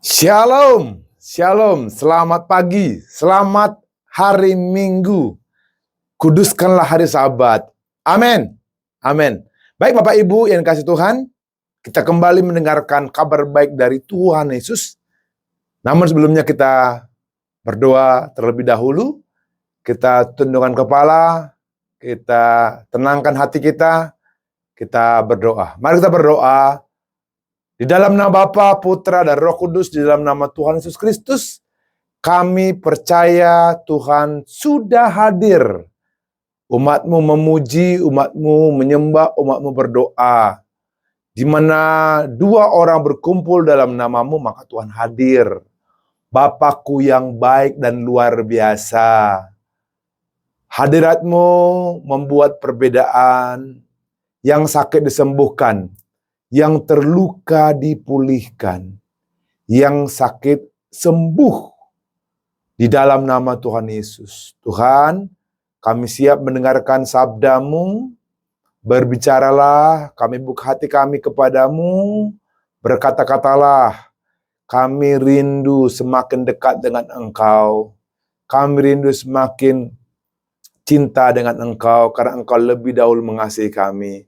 Shalom, shalom, selamat pagi, selamat hari Minggu. Kuduskanlah hari Sabat. Amin, amin. Baik Bapak Ibu yang dikasihi Tuhan, kita kembali mendengarkan kabar baik dari Tuhan Yesus. Namun sebelumnya kita berdoa terlebih dahulu. Kita tundukkan kepala, kita tenangkan hati kita berdoa. Mari kita berdoa. Di dalam nama Bapa, Putra, dan Roh Kudus, di dalam nama Tuhan Yesus Kristus, kami percaya Tuhan sudah hadir. Umat-Mu memuji, Umat-Mu menyembah, Umat-Mu berdoa. Di mana dua orang berkumpul dalam nama-Mu, maka Tuhan hadir. Bapakku yang baik dan luar biasa. Hadirat-Mu membuat perbedaan, yang sakit disembuhkan, yang terluka dipulihkan, yang sakit sembuh di dalam nama Tuhan Yesus. Tuhan, kami siap mendengarkan sabda-Mu, berbicaralah, kami buka hati kami kepadamu, berkata-katalah, kami rindu semakin dekat dengan Engkau, kami rindu semakin cinta dengan Engkau, karena Engkau lebih dahulu mengasihi kami.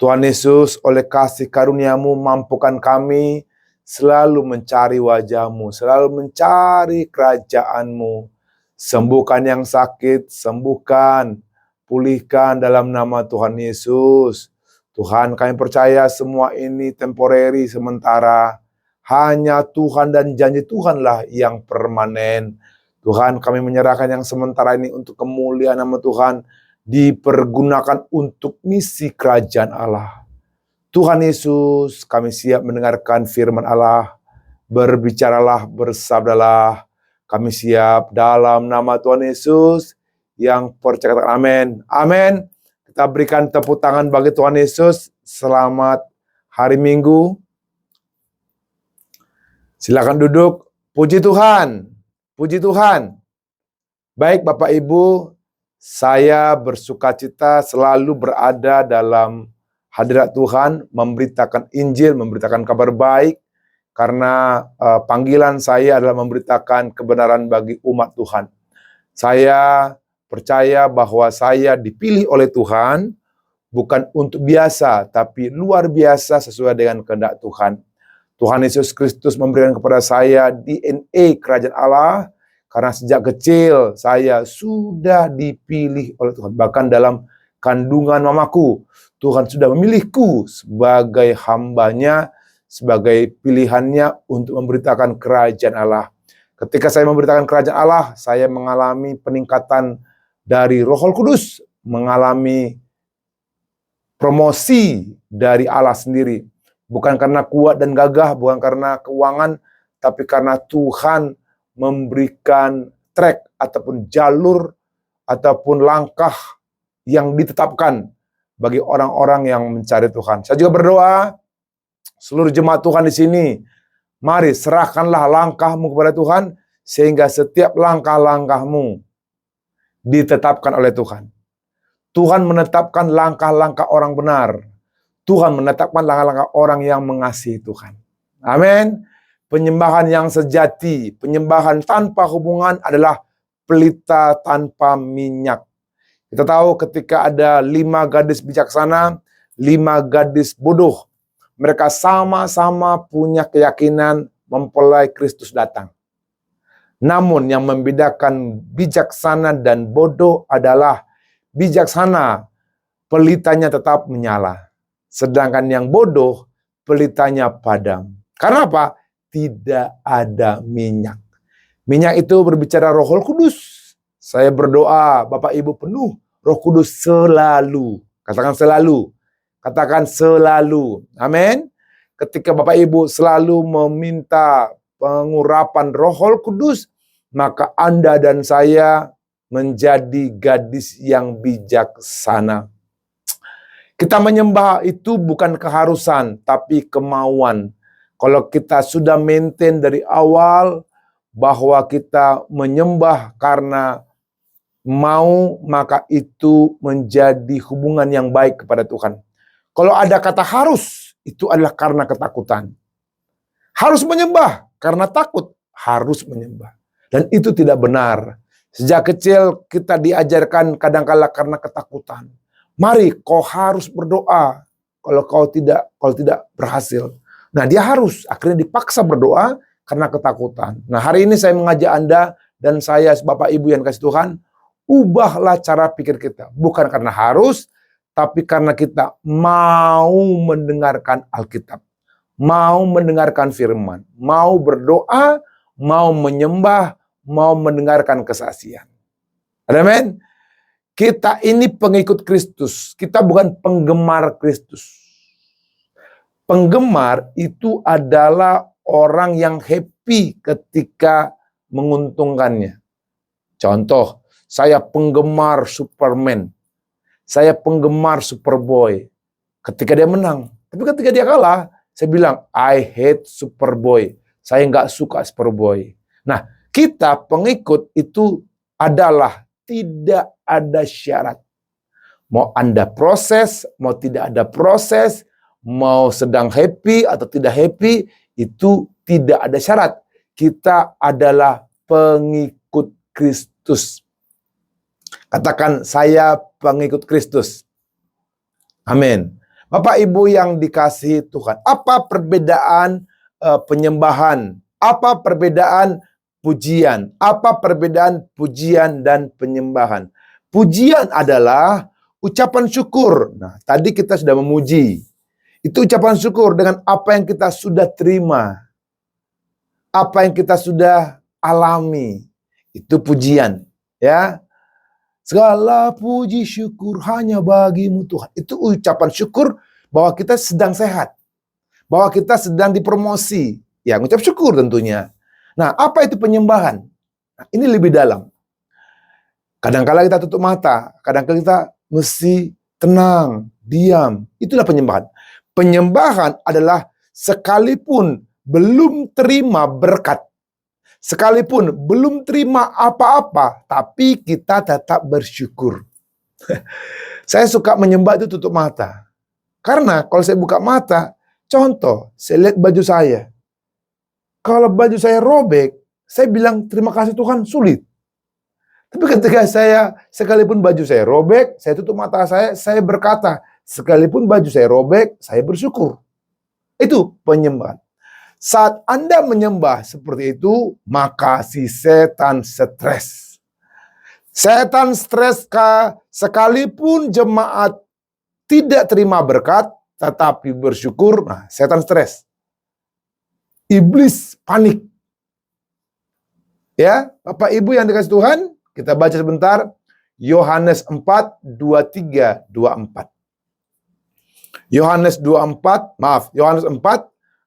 Tuhan Yesus, oleh kasih karunia-Mu, mampukan kami selalu mencari wajah-Mu, selalu mencari kerajaan-Mu. Sembuhkan yang sakit, sembuhkan, pulihkan dalam nama Tuhan Yesus. Tuhan, kami percaya semua ini temporary, sementara. Hanya Tuhan dan janji Tuhanlah yang permanen. Tuhan, kami menyerahkan yang sementara ini untuk kemuliaan nama Tuhan, dipergunakan untuk misi kerajaan Allah. Tuhan Yesus, kami siap mendengarkan firman Allah. Berbicaralah, bersabdalah. Kami siap dalam nama Tuhan Yesus. Yang percaya katakan amin. Amin. Kita berikan tepuk tangan bagi Tuhan Yesus. Selamat hari Minggu. Silakan duduk. Puji Tuhan. Puji Tuhan. Baik Bapak Ibu, saya bersukacita selalu berada dalam hadirat Tuhan, memberitakan Injil, memberitakan kabar baik, karena panggilan saya adalah memberitakan kebenaran bagi umat Tuhan. Saya percaya bahwa saya dipilih oleh Tuhan, bukan untuk biasa, tapi luar biasa sesuai dengan kehendak Tuhan. Tuhan Yesus Kristus memberikan kepada saya DNA Kerajaan Allah, karena sejak kecil saya sudah dipilih oleh Tuhan. Bahkan dalam kandungan mamaku, Tuhan sudah memilihku sebagai hambanya, sebagai pilihannya untuk memberitakan kerajaan Allah. Ketika saya memberitakan kerajaan Allah, saya mengalami peningkatan dari Roh Kudus, mengalami promosi dari Allah sendiri. Bukan karena kuat dan gagah, bukan karena keuangan, tapi karena Tuhan memberikan track ataupun jalur ataupun langkah yang ditetapkan bagi orang-orang yang mencari Tuhan. Saya juga berdoa seluruh jemaat Tuhan di sini, mari serahkanlah langkahmu kepada Tuhan sehingga setiap langkah-langkahmu ditetapkan oleh Tuhan. Tuhan menetapkan langkah-langkah orang benar. Tuhan menetapkan langkah-langkah orang yang mengasihi Tuhan. Amin. Penyembahan yang sejati, penyembahan tanpa hubungan adalah pelita tanpa minyak. Kita tahu ketika ada 5 gadis bijaksana, 5 gadis bodoh. Mereka sama-sama punya keyakinan mempelai Kristus datang. Namun yang membedakan bijaksana dan bodoh adalah bijaksana, pelitanya tetap menyala. Sedangkan yang bodoh, pelitanya padam. Karena apa? Tidak ada minyak. Minyak itu berbicara Roh Kudus. Saya berdoa, Bapak Ibu penuh Roh Kudus selalu. Katakan selalu. Katakan selalu. Amin. Ketika Bapak Ibu selalu meminta pengurapan Roh Kudus, maka Anda dan saya menjadi gadis yang bijaksana. Kita menyembah itu bukan keharusan, tapi kemauan. Kalau kita sudah maintain dari awal bahwa kita menyembah karena mau, maka itu menjadi hubungan yang baik kepada Tuhan. Kalau ada kata harus, itu adalah karena ketakutan. Harus menyembah. karena takut harus menyembah. Dan itu tidak benar. Sejak kecil kita diajarkan kadangkala karena ketakutan. Mari kau harus berdoa kalau tidak berhasil. Nah, dia harus akhirnya dipaksa berdoa karena ketakutan. Nah, hari ini saya mengajak Anda dan saya Bapak Ibu yang kasih Tuhan, ubahlah cara pikir kita. Bukan karena harus, tapi karena kita mau mendengarkan Alkitab. Mau mendengarkan firman. Mau berdoa, mau menyembah, mau mendengarkan kesaksian. Amin. Kita ini pengikut Kristus. Kita bukan penggemar Kristus. Penggemar itu adalah orang yang happy ketika menguntungkannya. Contoh, saya penggemar Superman. Saya penggemar Superboy. Ketika dia menang. Tapi ketika dia kalah, saya bilang, I hate Superboy. Saya nggak suka Superboy. Nah, kita pengikut itu adalah tidak ada syarat. Mau Anda proses, mau tidak ada proses, mau sedang happy atau tidak happy, itu tidak ada syarat. Kita adalah pengikut Kristus. Katakan, saya pengikut Kristus. Amin. Bapak Ibu yang dikasihi Tuhan, apa perbedaan penyembahan? Apa perbedaan pujian? Apa perbedaan pujian dan penyembahan? Pujian adalah ucapan syukur. Nah, tadi kita sudah memuji. Itu ucapan syukur dengan apa yang kita sudah terima. Apa yang kita sudah alami. Itu pujian. Ya. Segala puji syukur hanya bagimu Tuhan. Itu ucapan syukur bahwa kita sedang sehat. Bahwa kita sedang dipromosi. Ya, ucap syukur tentunya. Nah, apa itu penyembahan? Nah, ini lebih dalam. Kadang-kala kita tutup mata. Kadang-kala kita mesti tenang, diam. Itulah penyembahan. Penyembahan adalah sekalipun belum terima berkat, sekalipun belum terima apa-apa, tapi kita tetap bersyukur. Saya suka menyembah itu tutup mata. Karena kalau saya buka mata, contoh, saya lihat baju saya. Kalau baju saya robek, saya bilang terima kasih Tuhan, sulit. Tapi ketika saya, sekalipun baju saya robek, saya tutup mata saya berkata, sekalipun baju saya robek, saya bersyukur. Itu penyembahan. Saat Anda menyembah seperti itu, maka si setan stres. Setan stres sekalipun jemaat tidak terima berkat, tetapi bersyukur, nah setan stres. Iblis panik. Ya, Bapak Ibu yang dikasih Tuhan, kita baca sebentar. Yohanes 4, 23, 24. Yohanes 4,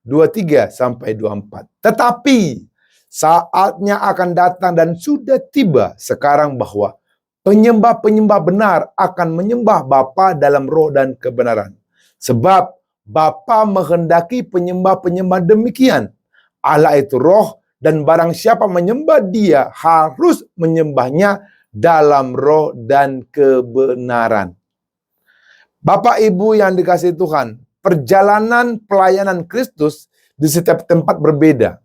23 sampai 24. Tetapi saatnya akan datang dan sudah tiba sekarang bahwa penyembah-penyembah benar akan menyembah Bapa dalam roh dan kebenaran. Sebab Bapa menghendaki penyembah-penyembah demikian. Allah itu roh, dan barang siapa menyembah Dia harus menyembahnya dalam roh dan kebenaran. Bapak Ibu yang dikasihi Tuhan, perjalanan pelayanan Kristus di setiap tempat berbeda.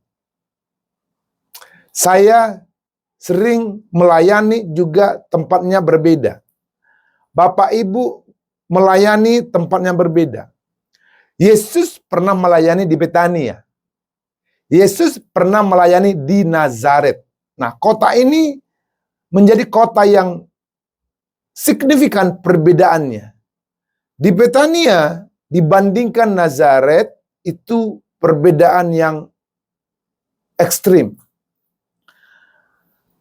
Saya sering melayani juga tempatnya berbeda. Bapak Ibu melayani tempatnya berbeda. Yesus pernah melayani di Betania. Yesus pernah melayani di Nazaret. Nah, kota ini menjadi kota yang signifikan perbedaannya. Di Betania dibandingkan Nazaret itu perbedaan yang ekstrim.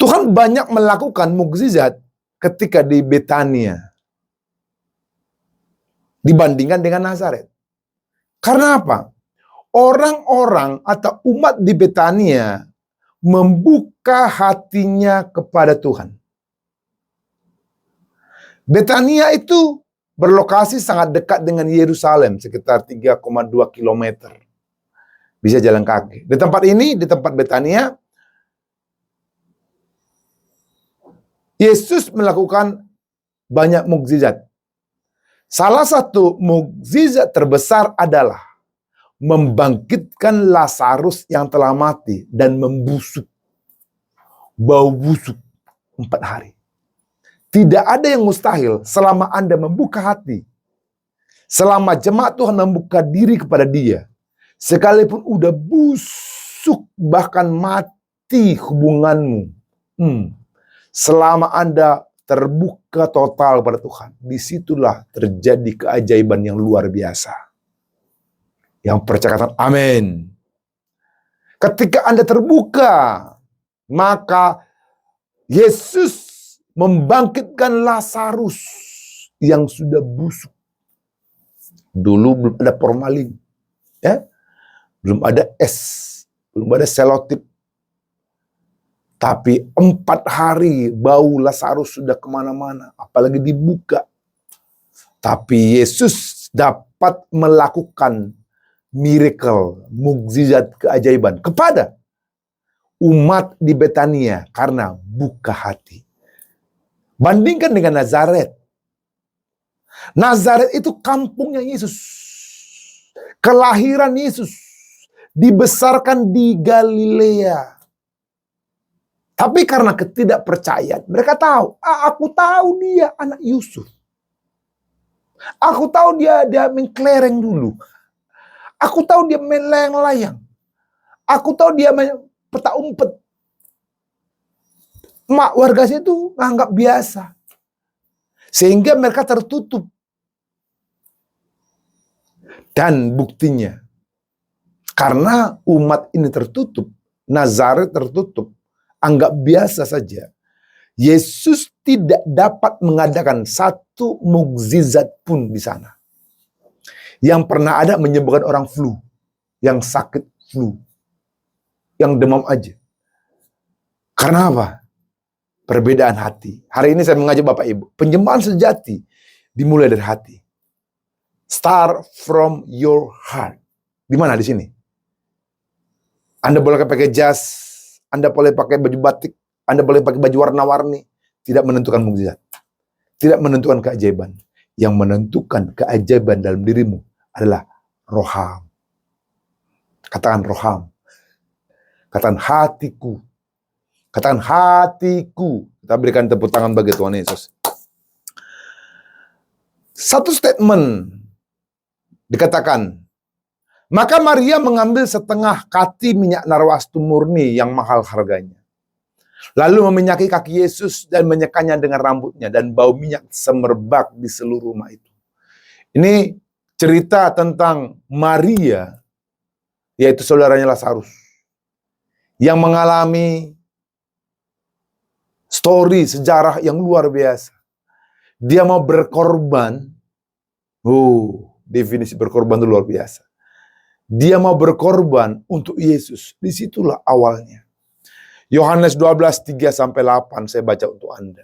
Tuhan banyak melakukan mukjizat ketika di Betania dibandingkan dengan Nazaret. Karena apa? Orang-orang atau umat di Betania membuka hatinya kepada Tuhan. Betania itu berlokasi sangat dekat dengan Yerusalem, sekitar 3,2 km. Bisa jalan kaki. Di tempat ini, di tempat Betania, Yesus melakukan banyak mukjizat. Salah satu mukjizat terbesar adalah membangkitkan Lazarus yang telah mati dan membusuk, bau busuk 4 hari. Tidak ada yang mustahil selama Anda membuka hati. Selama jemaat Tuhan membuka diri kepada Dia. Sekalipun udah busuk, bahkan mati hubunganmu. Selama Anda terbuka total pada Tuhan, disitulah terjadi keajaiban yang luar biasa. Yang percaya kata amin. Ketika Anda terbuka, maka Yesus membangkitkan Lazarus yang sudah busuk. Dulu belum ada formalin, ya, belum ada es, belum ada selotip. Tapi 4 hari bau Lazarus sudah kemana-mana, apalagi dibuka. Tapi Yesus dapat melakukan miracle, mukjizat, keajaiban kepada umat di Betania karena buka hati. Bandingkan dengan Nazaret. Nazaret itu kampungnya Yesus. Kelahiran Yesus. Dibesarkan di Galilea. Tapi karena ketidakpercayaan, mereka tahu, aku tahu dia anak Yusuf. Aku tahu dia mengkelereng dulu. Aku tahu dia main layang-layang. Aku tahu dia main peta umpet. Warga situ nganggap biasa. Sehingga mereka tertutup. Dan buktinya, karena umat ini tertutup, Nazaret tertutup, anggap biasa saja, Yesus tidak dapat mengadakan satu mukjizat pun di sana. Yang pernah ada menyembuhkan orang flu, yang sakit flu, yang demam aja. Karena apa? Perbedaan hati. Hari ini saya mengajak Bapak Ibu, penyembahan sejati dimulai dari hati. Start from your heart. Di mana? Di sini. Anda boleh pakai jas, Anda boleh pakai baju batik, Anda boleh pakai baju warna-warni. Tidak menentukan mukjizat. Tidak menentukan keajaiban. Yang menentukan keajaiban dalam dirimu adalah roham. Katakan roham. Katakan hatiku. Katakan hatiku. Kita berikan tepuk tangan bagi Tuhan Yesus. Satu statement dikatakan, maka Maria mengambil setengah kati minyak narwastu murni yang mahal harganya. Lalu meminyaki kaki Yesus dan menyekanya dengan rambutnya, dan bau minyak semerbak di seluruh rumah itu. Ini cerita tentang Maria, yaitu saudaranya Lazarus, yang mengalami story sejarah yang luar biasa. Dia mau berkorban. Definisi berkorban itu luar biasa. Dia mau berkorban untuk Yesus. Disitulah awalnya. Yohanes 12, 3-8 saya baca untuk Anda.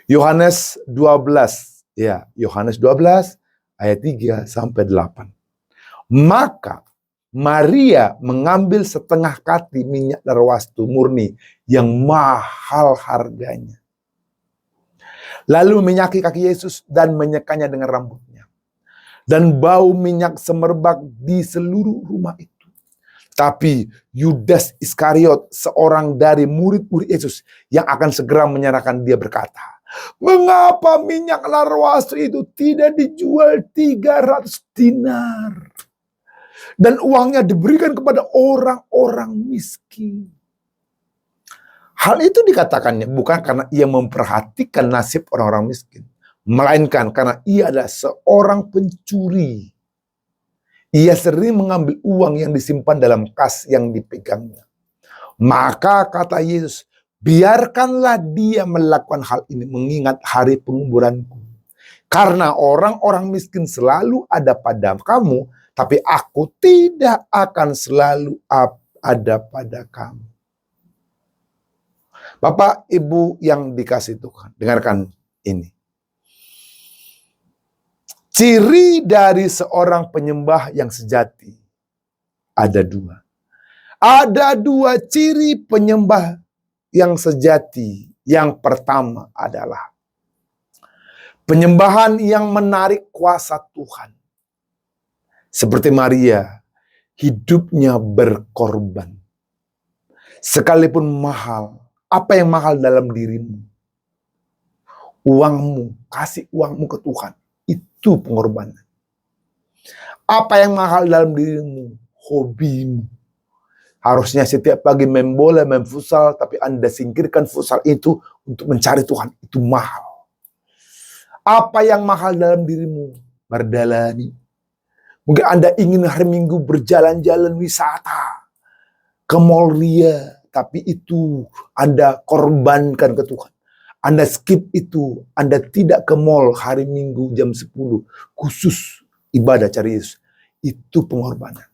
Yohanes 12, ya, Yohanes 12 ayat 3-8. Maka Maria mengambil setengah kati minyak narwastu murni yang mahal harganya. Lalu meminyaki kaki Yesus dan menyekanya dengan rambutnya. Dan bau minyak semerbak di seluruh rumah itu. Tapi Yudas Iskariot, seorang dari murid-murid Yesus yang akan segera menyerahkan dia, berkata, mengapa minyak narwastu itu tidak dijual 300 dinar? Dan uangnya diberikan kepada orang-orang miskin. Hal itu dikatakannya bukan karena ia memperhatikan nasib orang-orang miskin. Melainkan karena ia adalah seorang pencuri. Ia sering mengambil uang yang disimpan dalam kas yang dipegangnya. Maka kata Yesus, biarkanlah dia melakukan hal ini mengingat hari penguburanku. Karena orang-orang miskin selalu ada pada kamu, tapi aku tidak akan selalu ada pada kamu. Bapak, Ibu yang dikasihi Tuhan, dengarkan ini. Ciri dari seorang penyembah yang sejati ada 2. Ada 2 ciri penyembah yang sejati. Yang pertama adalah penyembahan yang menarik kuasa Tuhan. Seperti Maria, hidupnya berkorban. Sekalipun mahal, apa yang mahal dalam dirimu? Uangmu, kasih uangmu ke Tuhan. Itu pengorbanan. Apa yang mahal dalam dirimu? Hobimu. Harusnya setiap pagi main bola, main futsal, tapi Anda singkirkan futsal itu untuk mencari Tuhan. Itu mahal. Apa yang mahal dalam dirimu? Berdalani. Mungkin Anda ingin hari Minggu berjalan-jalan wisata ke mall Ria, tapi itu Anda korbankan ke Tuhan. Anda skip itu, Anda tidak ke mall hari Minggu jam 10, khusus ibadah cari Yesus. Itu pengorbanan.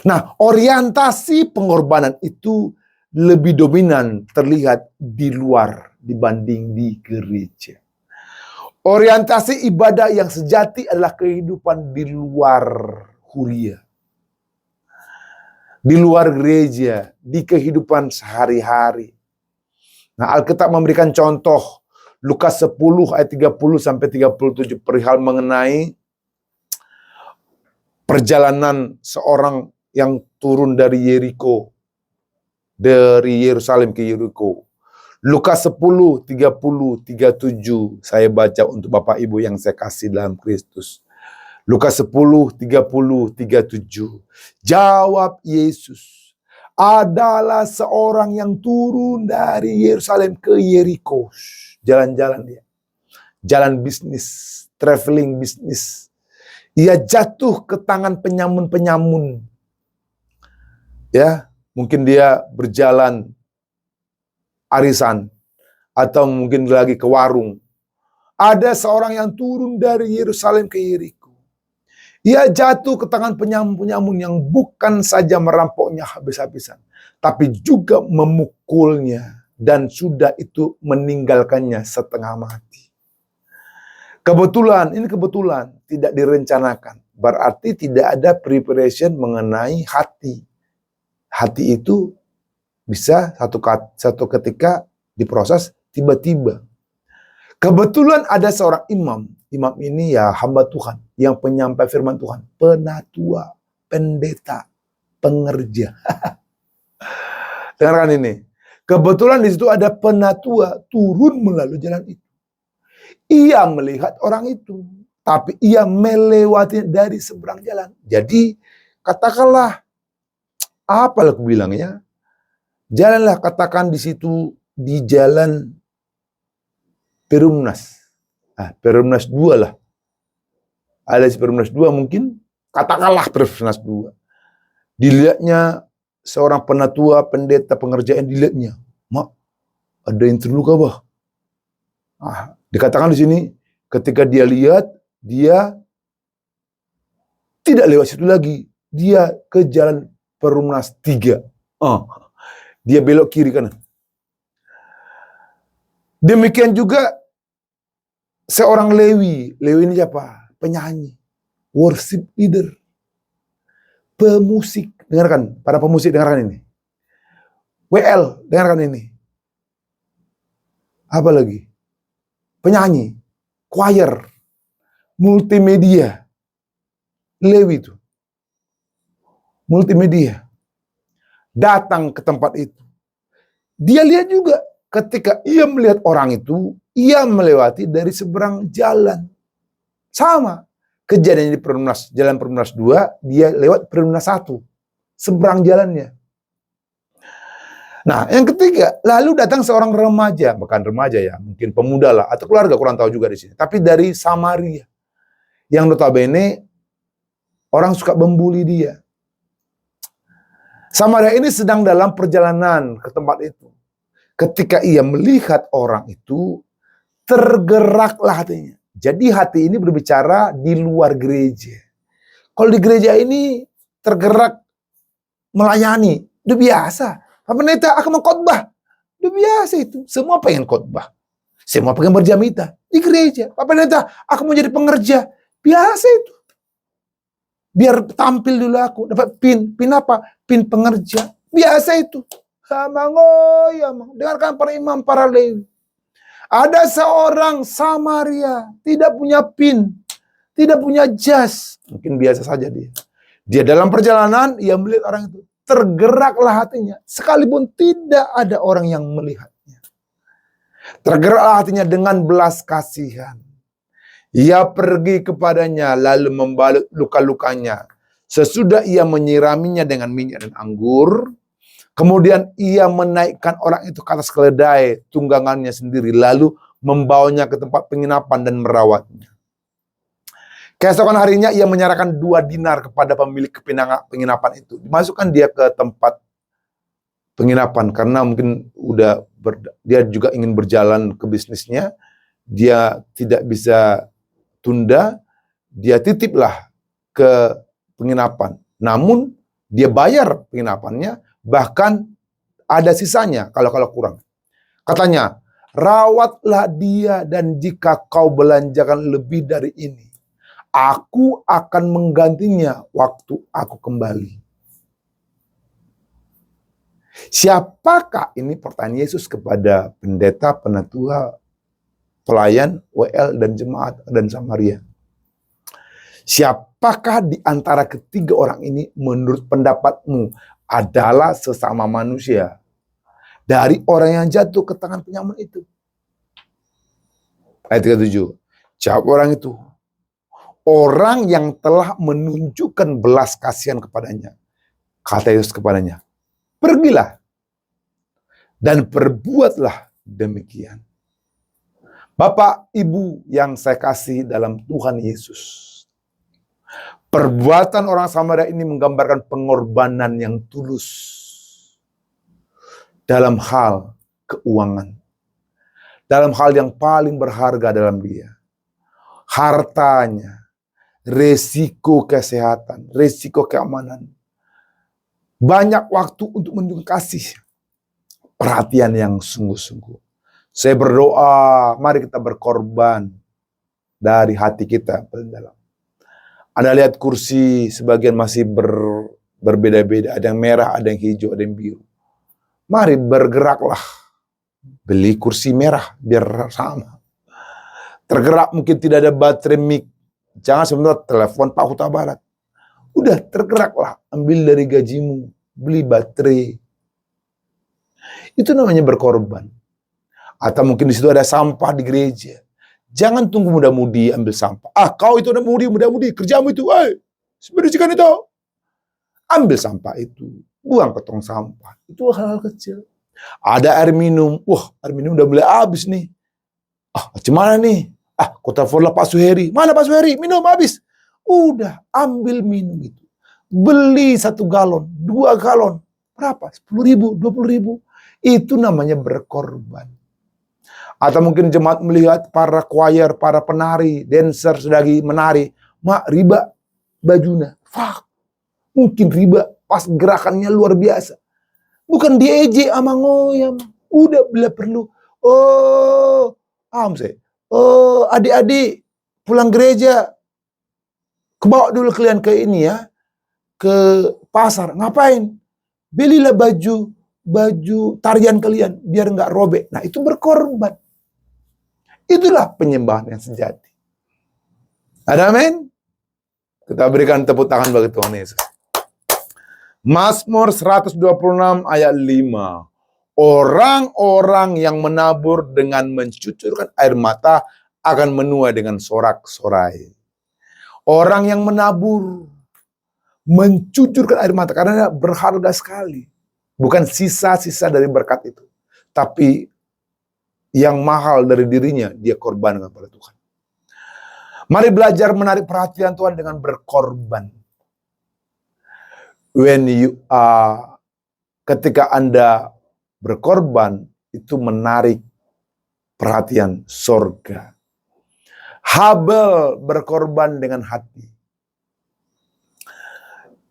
Nah, orientasi pengorbanan itu lebih dominan terlihat di luar dibanding di gereja. Orientasi ibadah yang sejati adalah kehidupan di luar huria. Di luar gereja, di kehidupan sehari-hari. Nah, Alkitab memberikan contoh Lukas 10 ayat 30 sampai 37 perihal mengenai perjalanan seorang yang turun dari Yeriko, dari Yerusalem ke Yeriko. Lukas 10, 30, 37 saya baca untuk Bapak Ibu yang saya kasih dalam Kristus. Lukas 10, 30, 37. Jawab Yesus, adalah seorang yang turun dari Yerusalem ke Yeriko. Jalan-jalan dia. Jalan bisnis, traveling bisnis. Ia jatuh ke tangan penyamun-penyamun. Ya, mungkin dia berjalan arisan, atau mungkin lagi ke warung. Ada seorang yang turun dari Yerusalem ke Yeriko. Ia jatuh ke tangan penyamun-penyamun yang bukan saja merampoknya habis-habisan, tapi juga memukulnya, dan sudah itu meninggalkannya setengah mati. Kebetulan, ini kebetulan, tidak direncanakan. Berarti tidak ada preparation mengenai hati. Hati itu bisa satu ketika diproses tiba-tiba. Kebetulan ada seorang imam. Imam ini ya hamba Tuhan, yang penyampai firman Tuhan, penatua, pendeta, pengerja. Dengarkan ini. Kebetulan di situ ada penatua turun melalui jalan itu. Ia melihat orang itu, tapi ia melewati dari seberang jalan. Jadi katakanlah, apalah aku bilangnya? Jalanlah, katakan di situ di jalan Perumnas. Perumnas 2 lah. Ada Perumnas 2 mungkin, katakanlah Perumnas 2. Dilihatnya seorang penatua, pendeta, pengerjaan, dilihatnya. Mak, ada yang terluka bah. Dikatakan di sini, ketika dia lihat, dia tidak lewat situ lagi. Dia ke jalan Perumnas 3. Dia belok kiri kanan. Demikian juga seorang Lewi. Lewi ini siapa? Penyanyi, worship leader, pemusik. Dengarkan, para pemusik dengarkan ini. WL, dengarkan ini. Apa lagi? Penyanyi, choir, multimedia. Lewi itu. Multimedia. Datang ke tempat itu. Dia lihat juga ketika ia melihat orang itu, ia melewati dari seberang jalan. Sama. Kejadian di Perumnas, jalan Perumnas 2, dia lewat Perumnas 1. Seberang jalannya. Nah, yang ketiga, lalu datang seorang remaja, bukan remaja ya, mungkin pemuda lah, atau keluarga, kurang tahu juga di sini. Tapi dari Samaria. Yang notabene, orang suka membuli dia. Samaria ini sedang dalam perjalanan ke tempat itu. Ketika ia melihat orang itu, tergeraklah hatinya. Jadi hati ini berbicara di luar gereja. Kalau di gereja ini tergerak melayani, udah biasa. Pak Pendeta, aku mau khotbah. Udah biasa itu. Semua pengen khotbah. Semua pengen berjamita di gereja. Pak Pendeta, aku mau jadi pengerja. Biasa itu. Biar tampil dulu aku. Dapat pin. Pin apa? Pin pengerja. Biasa itu. Dengarkan para imam, para Lewi. Ada seorang Samaria tidak punya pin, tidak punya jas. Mungkin biasa saja dia. Dia dalam perjalanan, ia melihat orang itu. Tergeraklah hatinya, sekalipun tidak ada orang yang melihatnya. Tergeraklah hatinya dengan belas kasihan. Ia pergi kepadanya, lalu membalut luka-lukanya. Sesudah ia menyiraminya dengan minyak dan anggur, kemudian ia menaikkan orang itu ke atas keledai tunggangannya sendiri, lalu membawanya ke tempat penginapan dan merawatnya. Keesokan harinya ia menyerahkan 2 dinar kepada pemilik penginapan itu. Dimasukkan dia ke tempat penginapan karena mungkin dia juga ingin berjalan ke bisnisnya. Dia tidak bisa tunda, dia titiplah ke penginapan. Namun dia bayar penginapannya, bahkan ada sisanya kalau kurang. Katanya, rawatlah dia dan jika kau belanjakan lebih dari ini, aku akan menggantinya waktu aku kembali. Siapakah ini? Pertanyaan Yesus kepada pendeta, penatua, pelayan, WL, dan jemaat dan Samaria. Siapakah di antara ketiga orang ini menurut pendapatmu adalah sesama manusia dari orang yang jatuh ke tangan penyamun itu? Ayat 37. Jawab orang itu, orang yang telah menunjukkan belas kasihan kepadanya. Kata Yesus kepadanya, pergilah dan perbuatlah demikian. Bapak, Ibu yang saya kasih dalam Tuhan Yesus, perbuatan orang Samaria ini menggambarkan pengorbanan yang tulus dalam hal keuangan, dalam hal yang paling berharga dalam dia. Hartanya, resiko kesehatan, resiko keamanan. Banyak waktu untuk menunjukkan kasih, perhatian yang sungguh-sungguh. Saya berdoa, mari kita berkorban dari hati kita paling dalam. Anda lihat kursi sebagian masih berbeda-beda. Ada yang merah, ada yang hijau, ada yang biru. Mari bergeraklah. Beli kursi merah biar sama. Tergerak mungkin tidak ada baterai mic. Jangan sebentar telepon Pak Huta Barat. Udah tergeraklah. Ambil dari gajimu. Beli baterai. Itu namanya berkorban. Atau mungkin di situ ada sampah di gereja. Jangan tunggu muda-mudi ambil sampah. Kau itu muda-mudi, kerjamu itu. Bersihkan itu. Ambil sampah itu. Buang ke tong sampah. Itu hal-hal kecil. Ada air minum. Air minum udah mulai habis nih. Gimana nih? Kau teleponlah Pak Suheri. Mana Pak Suheri? Minum habis. Udah, ambil minum itu. Beli 1 galon, 2 galon. Berapa? 10.000, 20.000. Itu namanya berkorban. Atau mungkin jemaat melihat para choir, para penari, dancer sedang menari. Mak, riba bajunya. Mungkin riba pas gerakannya luar biasa. Bukan diejek sama ngoyam. Udah bila perlu. Adik-adik pulang gereja. Kebawa dulu kalian ke ini ya. Ke pasar. Ngapain? Belilah baju tarian kalian. Biar nggak robek. Nah itu berkorban. Itulah penyembahan yang sejati. Ada amin? Kita berikan tepuk tangan bagi Tuhan Yesus. Mazmur 126 ayat 5. Orang-orang yang menabur dengan mencucurkan air mata akan menuai dengan sorak-sorai. Orang yang menabur, mencucurkan air mata karena berharga sekali. Bukan sisa-sisa dari berkat itu. Tapi yang mahal dari dirinya, dia korbankan kepada Tuhan. Mari belajar menarik perhatian Tuhan dengan berkorban. Ketika Anda berkorban, itu menarik perhatian sorga. Habel berkorban dengan hati.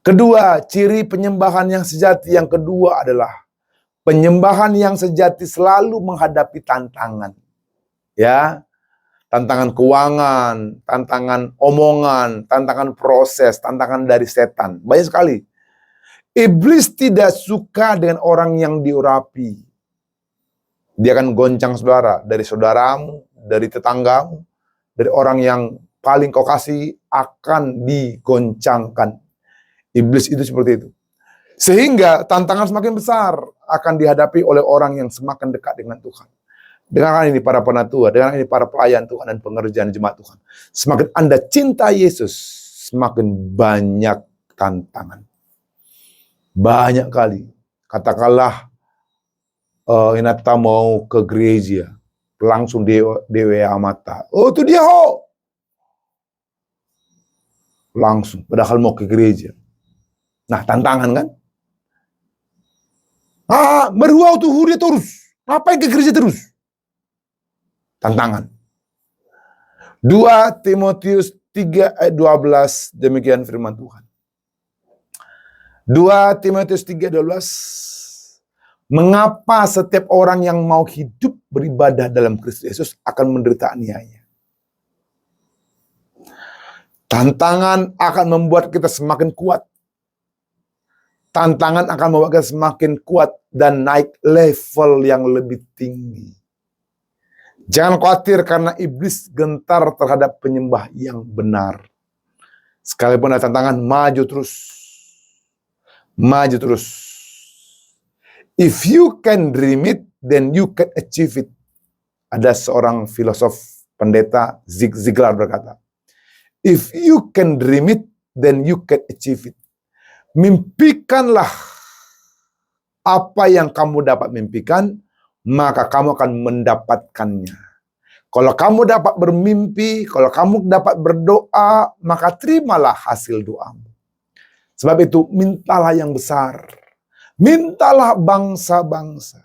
Kedua, ciri penyembahan yang sejati yang kedua adalah penyembahan yang sejati selalu menghadapi tantangan. Ya, tantangan keuangan, tantangan omongan, tantangan proses, tantangan dari setan. Banyak sekali. Iblis tidak suka dengan orang yang diurapi. Dia akan goncang saudara, dari saudaramu, dari tetanggamu, dari orang yang paling kau kasih akan digoncangkan. Iblis itu seperti itu. Sehingga tantangan semakin besar akan dihadapi oleh orang yang semakin dekat dengan Tuhan. Dengarkan ini para penatua, dengarkan ini para pelayan Tuhan dan pengerjaan jemaat Tuhan. Semakin Anda cinta Yesus, semakin banyak tantangan. Banyak kali. Katakanlah, Inata mau ke gereja, langsung dewe amata. Oh itu dia ho. Langsung, padahal mau ke gereja. Nah tantangan kan? Meruau tuh dia terus. Ngapain ke gereja terus? Tantangan. 2 Timotius 3 ayat 12, demikian firman Tuhan. 2 Timotius 3:12. Mengapa setiap orang yang mau hidup beribadah dalam Kristus Yesus akan menderita aniaya? Tantangan akan membuat kita semakin kuat. Tantangan akan membuat kita semakin kuat dan naik level yang lebih tinggi. Jangan khawatir karena iblis gentar terhadap penyembah yang benar. Sekalipun ada tantangan, maju terus. Maju terus. If you can dream it, then you can achieve it. Ada seorang filosof pendeta Zig Ziglar berkata, if you can dream it, then you can achieve it. Mimpikanlah apa yang kamu dapat mimpikan, maka kamu akan mendapatkannya. Kalau kamu dapat bermimpi, kalau kamu dapat berdoa, maka terimalah hasil doamu. Sebab itu, mintalah yang besar. Mintalah bangsa-bangsa.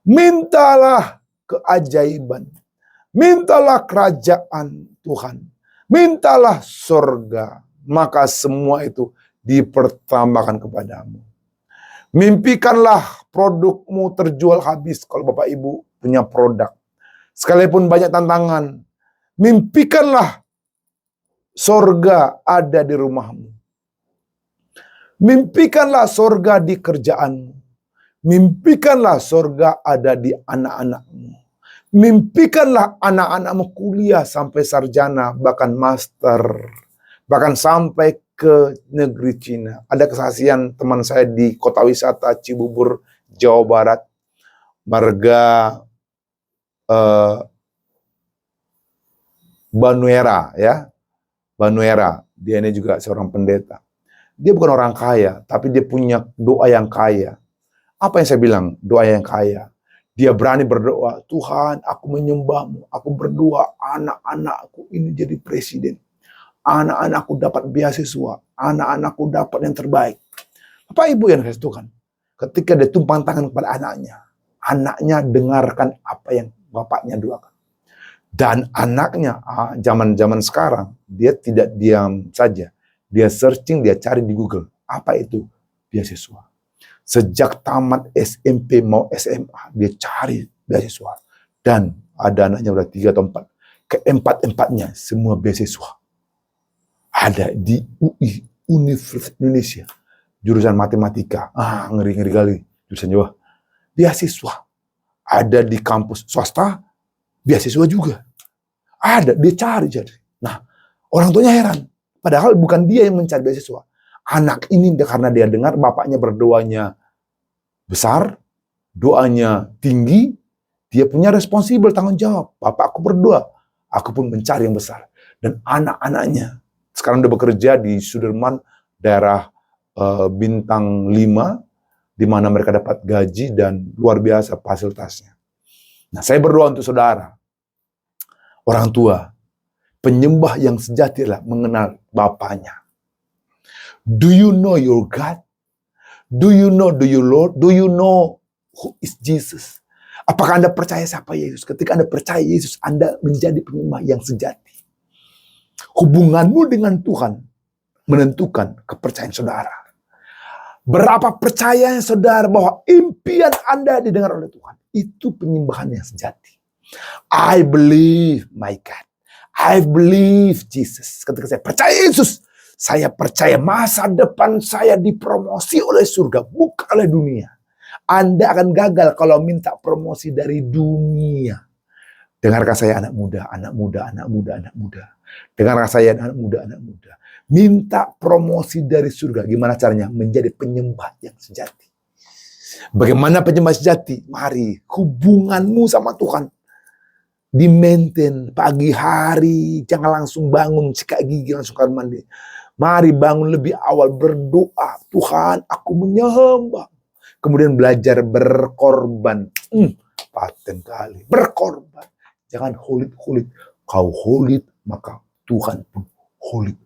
Mintalah keajaiban. Mintalah kerajaan Tuhan. Mintalah surga. Maka semua itu dipertambahkan kepadamu. Mimpikanlah produkmu terjual habis. Kalau Bapak Ibu punya produk, sekalipun banyak tantangan, mimpikanlah surga ada di rumahmu. Mimpikanlah surga di kerjaanmu. Mimpikanlah surga ada di anak-anakmu. Mimpikanlah anak-anakmu kuliah sampai sarjana, bahkan master, bahkan sampai ke negeri Cina. Ada kesaksian teman saya di kota wisata Cibubur, Jawa Barat, marga Banuera, ya, Banuera. Dia ini juga seorang pendeta. Dia bukan orang kaya, tapi dia punya doa yang kaya. Apa yang saya bilang? Doa yang kaya. Dia berani berdoa, Tuhan, aku menyembahmu. Aku berdoa, anak-anakku ini jadi presiden. Anak-anakku dapat beasiswa. Anak-anakku dapat yang terbaik. Bapak Ibu yang kasih Tuhan, ketika dia tumpang tangan kepada anaknya dengarkan apa yang bapaknya doakan. Dan anaknya, zaman-zaman sekarang, dia tidak diam saja. Dia searching, dia cari di Google. Apa itu beasiswa? Sejak tamat SMP mau SMA, dia cari beasiswa. Dan ada anaknya udah 3 atau 4. Keempat-empatnya semua beasiswa. Ada di UI, Universitas Indonesia. Jurusan matematika. Ngeri-ngeri kali. Jurusan Jawa. Beasiswa. Ada di kampus swasta, beasiswa juga. Ada, dia cari. Nah, orang tuanya heran. Padahal bukan dia yang mencari beasiswa. Anak ini karena dia dengar bapaknya berdoanya besar, doanya tinggi, dia punya responsibel, tanggung jawab. Bapak aku berdoa, aku pun mencari yang besar. Dan anak-anaknya sekarang udah bekerja di Sudirman, daerah Bintang 5, di mana mereka dapat gaji dan luar biasa fasilitasnya. Nah, saya berdoa untuk saudara, orang tua, penyembah yang sejati adalah mengenal Bapaknya. Do you know your God? Do you know your Lord? Do you know who is Jesus? Apakah Anda percaya siapa Yesus? Ketika Anda percaya Yesus, Anda menjadi penyembah yang sejati. Hubunganmu dengan Tuhan menentukan kepercayaan saudara. Berapa percaya saudara bahwa impian Anda didengar oleh Tuhan? Itu penyembahan yang sejati. I believe my God. I believe Jesus. Ketika saya percaya Yesus, saya percaya masa depan saya dipromosi oleh surga, bukan oleh dunia. Anda akan gagal kalau minta promosi dari dunia. Dengarkan saya anak muda, anak muda, anak muda, anak muda. Dengan saya anak muda. Minta promosi dari surga. Gimana caranya? Menjadi penyembah yang sejati. Bagaimana penyembah sejati? Mari hubunganmu sama Tuhan di-maintain pagi hari. Jangan langsung bangun, sikat gigi, langsung kamar mandi. Mari bangun lebih awal, berdoa. Tuhan, aku menyembah. Kemudian belajar berkorban. Paten kali. Berkorban. Jangan holit-holit. Kau holit, maka Tuhan pun holit.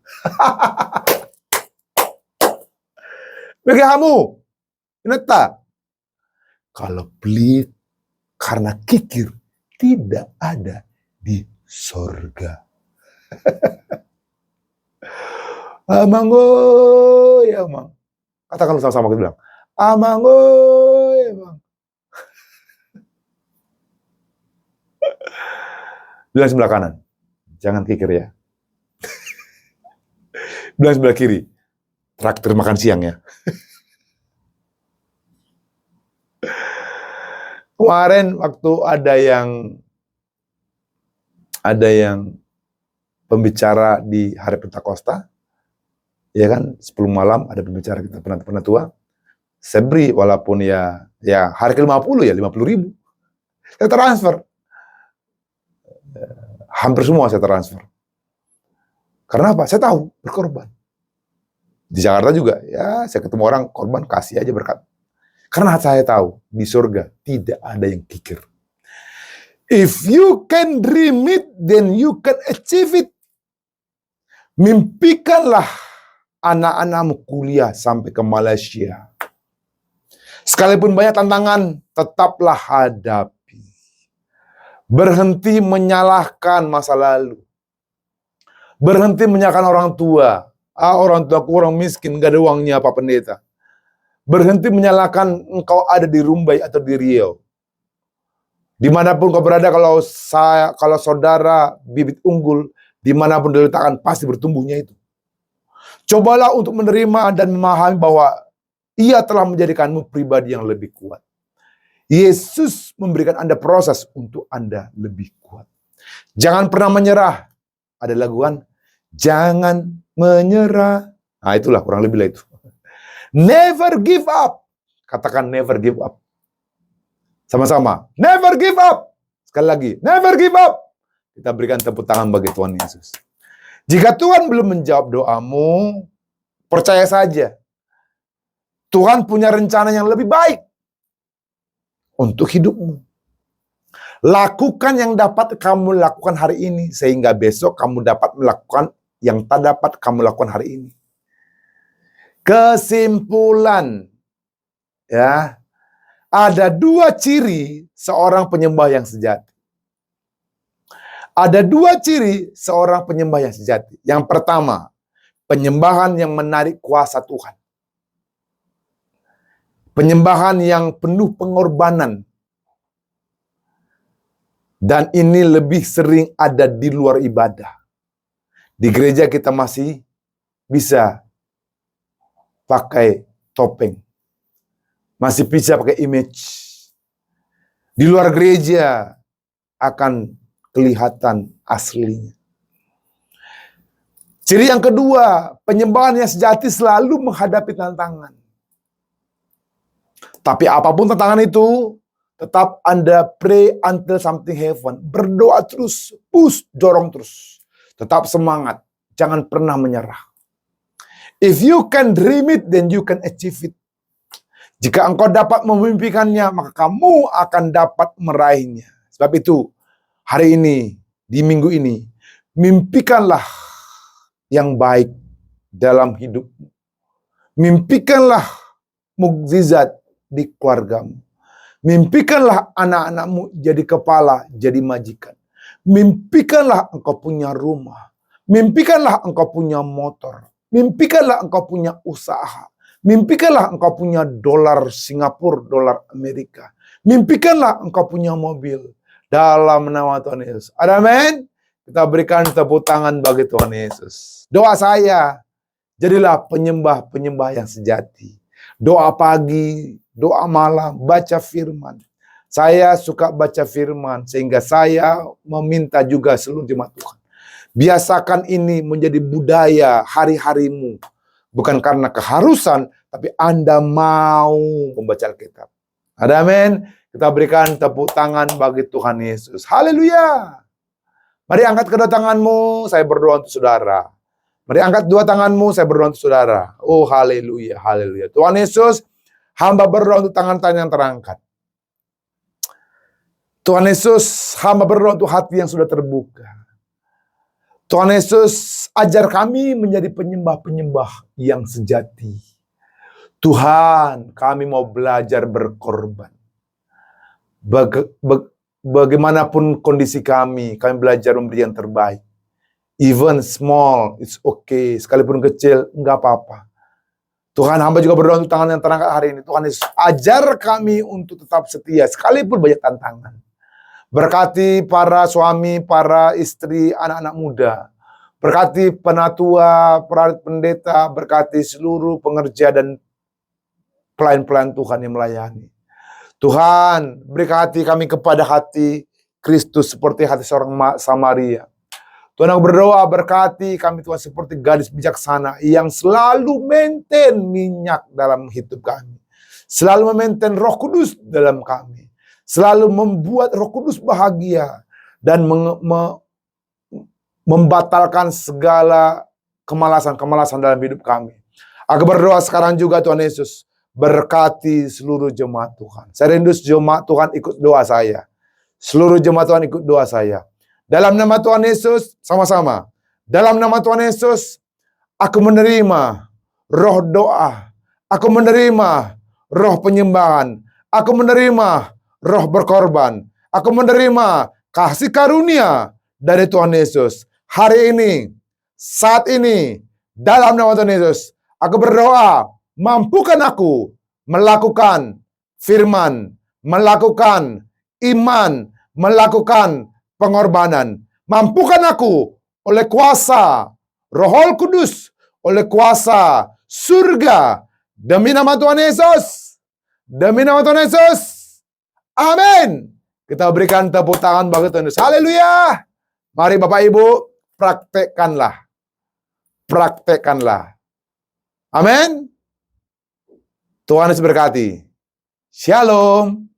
Bagi kamu, ingat, kalau pelit karena kikir tidak ada di sorga. Amang oi, amang. Katakan sama-sama, kita bilang, amang oi, amang. Bilang sebelah kanan, jangan kikir ya. Bilang sebelah kiri, traktir makan siang ya. Kemarin waktu ada yang pembicara di hari Pentakosta, ya kan, 10 malam ada pembicara kita pernah tua. Saya beri walaupun ya hari ke-50 ya 50.000. Saya transfer. Hampir semua saya transfer. Karena apa? Saya tahu berkorban. Di Jakarta juga, ya saya ketemu orang korban, kasih aja berkat. Karena saya tahu di surga tidak ada yang kikir. If you can dream it, then you can achieve it. Mimpikanlah anak-anakmu kuliah sampai ke Malaysia. Sekalipun banyak tantangan, tetaplah hadapi. Berhenti menyalahkan masa lalu. Berhenti menyalahkan orang tua. Orang tuaku orang miskin, gak ada uangnya Pak Pendeta. Berhenti menyalahkan engkau ada di Rumbai atau di Riau. Dimanapun kau berada, kalau saudara bibit unggul, dimanapun diletakkan pasti bertumbuhnya itu. Cobalah untuk menerima dan memahami bahwa Ia telah menjadikanmu pribadi yang lebih kuat. Yesus memberikan Anda proses untuk Anda lebih kuat. Jangan pernah menyerah. Ada laguan, jangan menyerah. Nah itulah kurang lebih lah itu. Never give up. Katakan never give up. Sama-sama. Never give up. Sekali lagi. Never give up. Kita berikan tepuk tangan bagi Tuhan Yesus. Jika Tuhan belum menjawab doamu, percaya saja. Tuhan punya rencana yang lebih baik untuk hidupmu. Lakukan yang dapat kamu lakukan hari ini, sehingga besok kamu dapat melakukan yang tak dapat kamu lakukan hari ini. Kesimpulan, ya, ada 2 ciri seorang penyembah yang sejati. Ada 2 ciri seorang penyembah yang sejati. Yang pertama, penyembahan yang menarik kuasa Tuhan. Penyembahan yang penuh pengorbanan. Dan ini lebih sering ada di luar ibadah. Di gereja kita masih bisa pakai topeng. Masih bisa pakai image. Di luar gereja akan kelihatan aslinya. Ciri yang kedua, penyembahan yang sejati selalu menghadapi tantangan. Tapi apapun tantangan itu, tetap Anda pray until something happen. Berdoa terus, push, dorong terus. Tetap semangat, jangan pernah menyerah. If you can dream it, then you can achieve it. Jika engkau dapat memimpikannya, maka kamu akan dapat meraihnya. Sebab itu, hari ini, di minggu ini, mimpikanlah yang baik dalam hidupmu. Mimpikanlah mukjizat di keluargamu. Mimpikanlah anak-anakmu jadi kepala, jadi majikan. Mimpikanlah engkau punya rumah. Mimpikanlah engkau punya motor. Mimpikanlah engkau punya usaha. Mimpikanlah engkau punya dolar Singapura, dolar Amerika. Mimpikanlah engkau punya mobil. Dalam nama Tuhan Yesus. Amin. Kita berikan tepuk tangan bagi Tuhan Yesus. Doa saya, jadilah penyembah-penyembah yang sejati. Doa pagi, doa malam, baca firman. Saya suka baca firman, sehingga saya meminta juga seluruh jemaat Tuhan. Biasakan ini menjadi budaya hari-harimu. Bukan karena keharusan, tapi Anda mau membaca Alkitab. Ada amin? Kita berikan tepuk tangan bagi Tuhan Yesus. Haleluya. Mari angkat kedua tanganmu, saya berdoa untuk saudara. Mari angkat dua tanganmu, saya berdoa untuk saudara. Oh haleluya, haleluya. Tuhan Yesus, hamba berdoa untuk tangan-tangan yang terangkat. Tuhan Yesus, hamba berdoa untuk hati yang sudah terbuka. Tuhan Yesus, ajar kami menjadi penyembah-penyembah yang sejati. Tuhan, kami mau belajar berkorban. Bagaimanapun kondisi kami belajar memberi yang terbaik. Even small, it's okay. Sekalipun kecil, enggak apa-apa. Tuhan, hamba juga berdoa untuk tangan yang terangkat hari ini. Tuhan Yesus, ajar kami untuk tetap setia, sekalipun banyak tantangan. Berkati para suami, para istri, anak-anak muda. Berkati penatua, para pendeta, berkati seluruh pengerja dan pelayan-pelayan Tuhan yang melayani. Tuhan, berkati kami kepada hati Kristus seperti hati seorang Samaria. Tuhan, aku berdoa berkati kami Tuhan seperti gadis bijaksana yang selalu maintain minyak dalam hidup kami. Selalu maintain Roh Kudus dalam kami. Selalu membuat Roh Kudus bahagia dan membatalkan segala kemalasan-kemalasan dalam hidup kami. Aku berdoa sekarang juga Tuhan Yesus, berkati seluruh jemaat Tuhan. Saya rindu jemaat Tuhan ikut doa saya. Seluruh jemaat Tuhan ikut doa saya. Dalam nama Tuhan Yesus, sama-sama. Dalam nama Tuhan Yesus, aku menerima roh doa. Aku menerima roh penyembahan. Aku menerima roh berkorban. Aku menerima kasih karunia dari Tuhan Yesus. Hari ini, saat ini, dalam nama Tuhan Yesus, aku berdoa, mampukan aku melakukan firman, melakukan iman, melakukan pengorbanan. Mampukan aku oleh kuasa Roh Kudus, oleh kuasa surga, demi nama Tuhan Yesus. Demi nama Tuhan Yesus. Amin. Kita berikan tepuk tangan bagi Tuhan Yesus. Haleluya. Mari Bapak Ibu, praktekkanlah. Praktekkanlah. Amin. Tuhan Yesus berkati. Shalom.